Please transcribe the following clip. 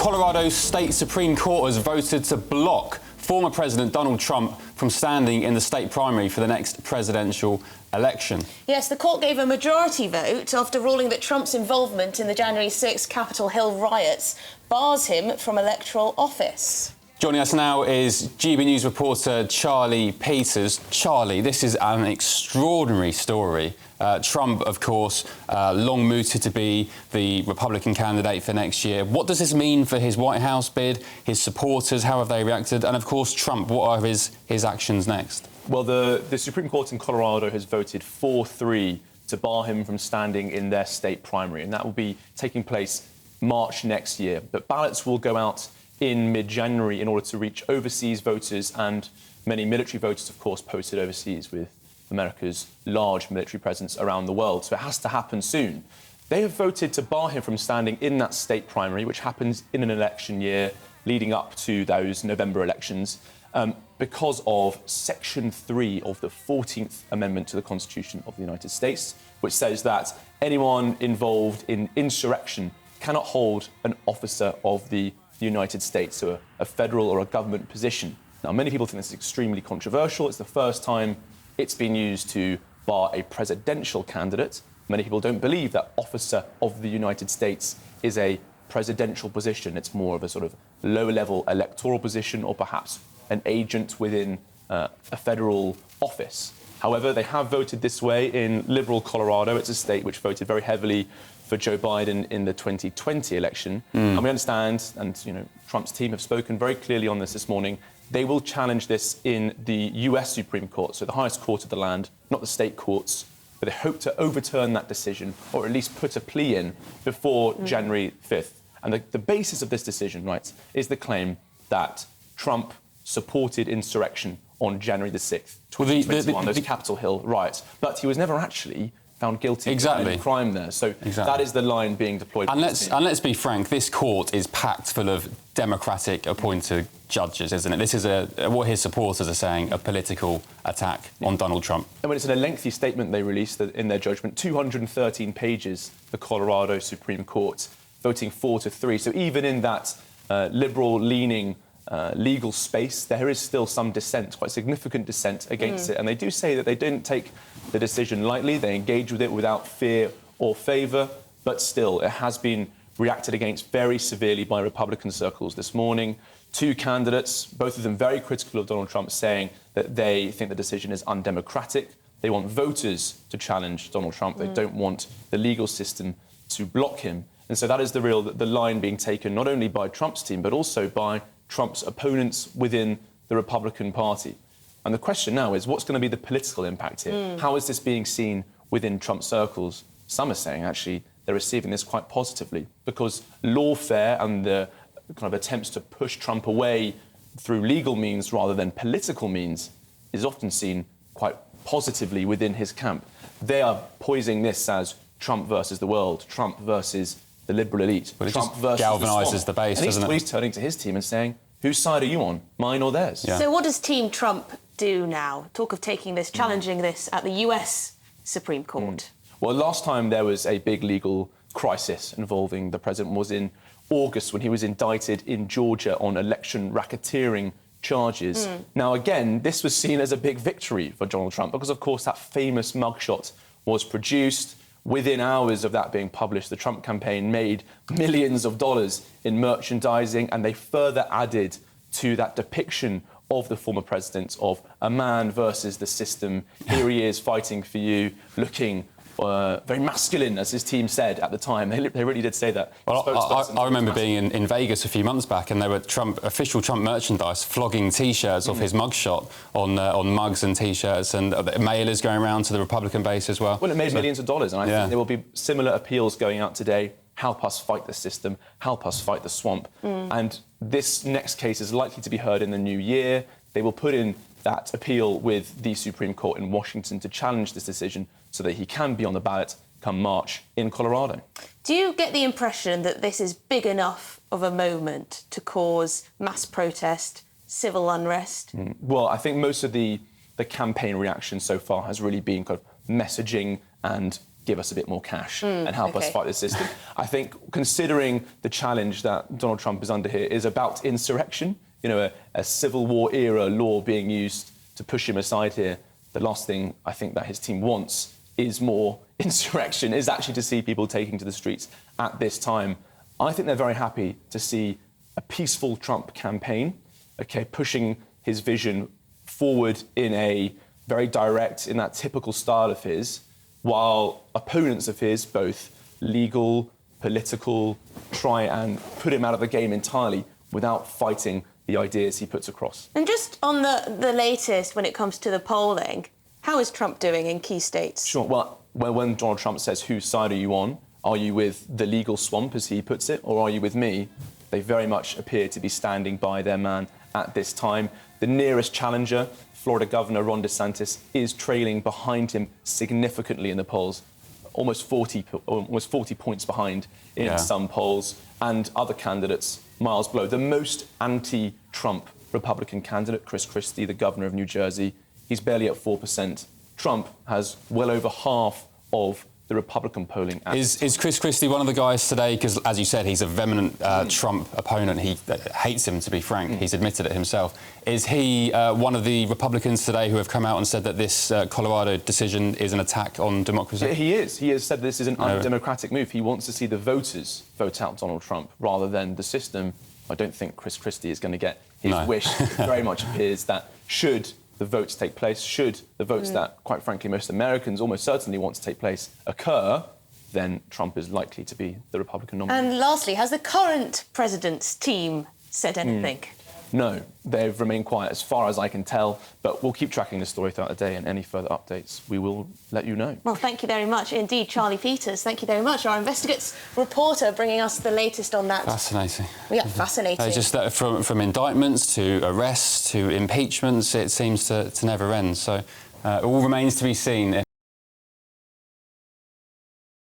Colorado's state Supreme Court has voted to block former President Donald Trump from standing in the state primary for the next presidential election. Yes, the court gave a majority vote after ruling that Trump's involvement in the January 6th Capitol Hill riots bars him from electoral office. Joining us now is GB News reporter Charlie Peters. Charlie, this is an extraordinary story. Trump, of course, long mooted to be the Republican candidate for next year. What does this mean for his White House bid, his supporters? How have they reacted? And, of course, Trump, what are his actions next? Well, the Supreme Court in Colorado has voted 4-3 to bar him from standing in their state primary, and that will be taking place March next year. But ballots will go out in mid-January in order to reach overseas voters and many military voters, of course, posted overseas with America's large military presence around the world. So it has to happen soon. They have voted to bar him from standing in that state primary, which happens in an election year leading up to those November elections, because of Section 3 of the 14th Amendment to the Constitution of the United States, which says that anyone involved in insurrection cannot hold an officer of the United States, so a federal or a government position. Now, many people think this is extremely controversial. It's the first time it's been used to bar a presidential candidate. Many people don't believe that officer of the United States is a presidential position. It's more of a sort of low-level electoral position or perhaps an agent within a federal office. However, they have voted this way in liberal Colorado. It's a state which voted very heavily for Joe Biden in the 2020 election. And we understand, and Trump's team have spoken very clearly on this morning, they will challenge this in the US Supreme Court, so the highest court of the land, not the state courts, but they hope to overturn that decision or at least put a plea in before January 5th. And the basis of this decision, right, is the claim that Trump supported insurrection on January the 6th, 2021, those Capitol Hill riots. But he was never actually found guilty of any crime there. So that is the line being deployed. And let's be frank, this court is packed full of Democratic appointed judges, isn't it? This is what his supporters are saying, a political attack on Donald Trump. I mean, it's in a lengthy statement they released in their judgment, 213 pages, the Colorado Supreme Court, voting 4-3. So even in that liberal-leaning legal space, there is still some dissent, quite significant dissent against it. And they do say that they didn't take the decision lightly. They engage with it without fear or favour. But still, it has been reacted against very severely by Republican circles this morning. Two candidates, both of them very critical of Donald Trump, saying that they think the decision is undemocratic. They want voters to challenge Donald Trump. They don't want the legal system to block him. And so that is the line being taken not only by Trump's team, but also by Trump's opponents within the Republican Party. And the question now is, what's going to be the political impact here? How is this being seen within Trump circles? Some are saying, actually, they're receiving this quite positively because lawfare and the kind of attempts to push Trump away through legal means rather than political means is often seen quite positively within his camp. They are poising this as Trump versus the world, Trump versus the liberal elite. But it Trump just versus galvanises the base, doesn't it? He's turning to his team and saying, whose side are you on, mine or theirs? Yeah. So what does Team Trump do now? Talk of taking this, challenging this at the US Supreme Court. Well, last time there was a big legal crisis involving the president was in August when he was indicted in Georgia on election racketeering charges. Now, again, this was seen as a big victory for Donald Trump because, of course, that famous mugshot was produced. Within hours of that being published, the Trump campaign made millions of dollars in merchandising, and they further added to that depiction of the former president of a man versus the system. Here he is fighting for you, looking very masculine, as his team said at the time. They really did say that. Well, I remember being in Vegas a few months back, and there were official Trump merchandise flogging T-shirts of his mugshot on mugs and T-shirts, and mailers going around to the Republican base as well. Well, it made millions of dollars, and I think there will be similar appeals going out today. Help us fight the system, help us fight the swamp. And this next case is likely to be heard in the new year. They will put in that appeal with the Supreme Court in Washington to challenge this decision so that he can be on the ballot come March in Colorado. Do you get the impression that this is big enough of a moment to cause mass protest, civil unrest? Well, I think most of the campaign reaction so far has really been kind of messaging and give us a bit more cash and help us fight the system. I think considering the challenge that Donald Trump is under here is about insurrection, you know, a Civil War era law being used to push him aside here, the last thing I think that his team wants is more insurrection, is actually to see people taking to the streets at this time. I think they're very happy to see a peaceful Trump campaign, pushing his vision forward in a very direct, in that typical style of his, while opponents of his, both legal, political, try and put him out of the game entirely without fighting the ideas he puts across. And just on the latest, when it comes to the polling, how is Trump doing in key states? Sure. Well, when Donald Trump says, whose side are you on? Are you with the legal swamp, as he puts it, or are you with me? They very much appear to be standing by their man at this time. The nearest challenger, Florida Governor Ron DeSantis, is trailing behind him significantly in the polls, almost 40 points behind in some polls, and other candidates miles below. The most anti-Trump Republican candidate, Chris Christie, the governor of New Jersey, he's barely at 4%. Trump has well over half of the Republican polling. Is Chris Christie one of the guys today, because as you said, he's a vehement Trump opponent, he hates him, to be frank, he's admitted it himself. Is he one of the Republicans today who have come out and said that this Colorado decision is an attack on democracy? He is. He has said this is an undemocratic move. He wants to see the voters vote out Donald Trump rather than the system. I don't think Chris Christie is going to get his wish. It very much appears that should the votes take place, should the votes that, quite frankly, most Americans almost certainly want to take place occur, then Trump is likely to be the Republican nominee. And lastly, has the current president's team said anything? No, they've remained quiet as far as I can tell, but we'll keep tracking the story throughout the day, and any further updates we will let you know. Well, thank you very much indeed, Charlie Peters. Thank you very much, our investigates reporter, bringing us the latest on that. Fascinating. Yeah, fascinating. Just that from indictments to arrests to impeachments, it seems to never end. So it all remains to be seen.